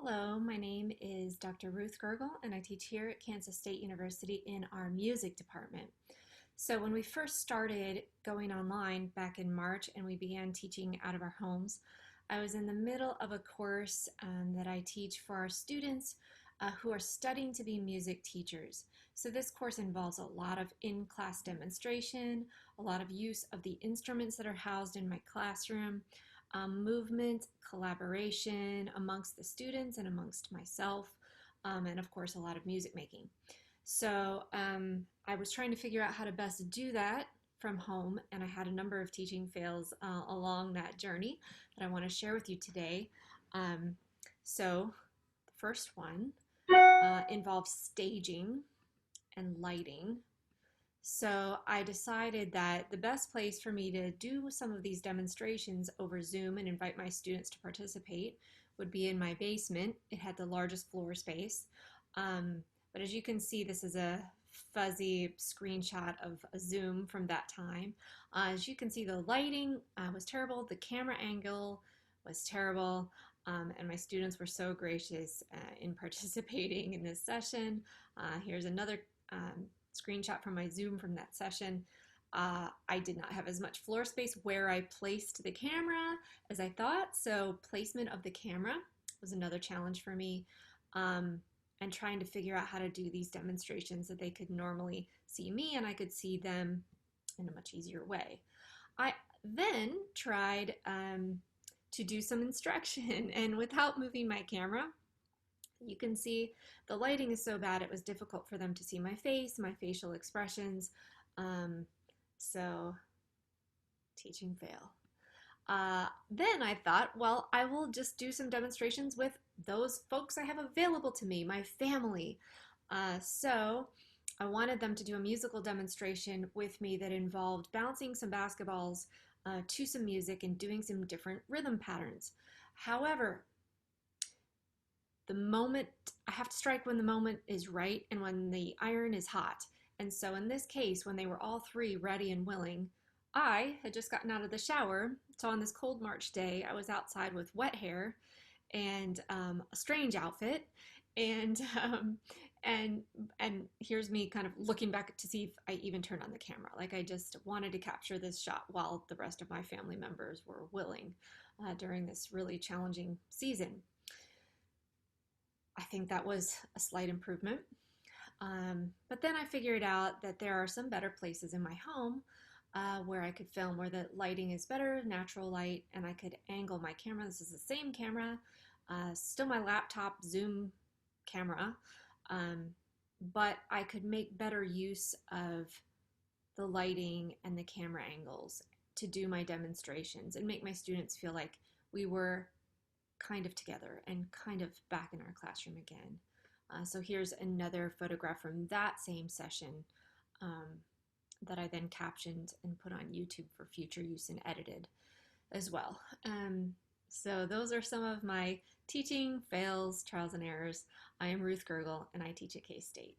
Hello, my name is Dr. Ruth Gurgel, and I teach here at Kansas State University in our music department. So when we first started going online back in March and we began teaching out of our homes, I was in the middle of a course that I teach for our students who are studying to be music teachers. So this course involves a lot of in-class demonstration, a lot of use of the instruments that are housed in my classroom, movement, collaboration amongst the students and amongst myself, and of course a lot of music making. So I was trying to figure out how to best do that from home, and I had a number of teaching fails along that journey that I want to share with you today. So the first one involves staging and lighting. So I decided that the best place for me to do some of these demonstrations over Zoom and invite my students to participate would be in my basement. It had the largest floor space. But as you can see, this is a fuzzy screenshot of a Zoom from that time. As you can see, the lighting was terrible. The camera angle was terrible. And my students were so gracious in participating in this session. Here's another screenshot from my Zoom from that session. I did not have as much floor space where I placed the camera as I thought, so placement of the camera was another challenge for me, and trying to figure out how to do these demonstrations so they could normally see me and I could see them in a much easier way. I then tried to do some instruction, and without moving my camera, you can see the lighting is so bad it was difficult for them to see my face, my facial expressions. So teaching fail. Then I thought, well, I will just do some demonstrations with those folks I have available to me, my family. So I wanted them to do a musical demonstration with me that involved bouncing some basketballs to some music and doing some different rhythm patterns. However, the moment, I have to strike when the moment is right and when the iron is hot. And so in this case, when they were all three ready and willing, I had just gotten out of the shower. So on this cold March day, I was outside with wet hair and a strange outfit. And here's me kind of looking back to see if I even turned on the camera. Like I just wanted to capture this shot while the rest of my family members were willing during this really challenging season. I think that was a slight improvement. But then I figured out that there are some better places in my home where I could film, where the lighting is better, natural light, and I could angle my camera. This is the same camera, still my laptop Zoom camera, but I could make better use of the lighting and the camera angles to do my demonstrations and make my students feel like we were kind of together and kind of back in our classroom again. So here's another photograph from that same session that I then captioned and put on YouTube for future use and edited as well. So those are some of my teaching fails, trials, and errors. I am Ruth Gurgel, and I teach at K-State.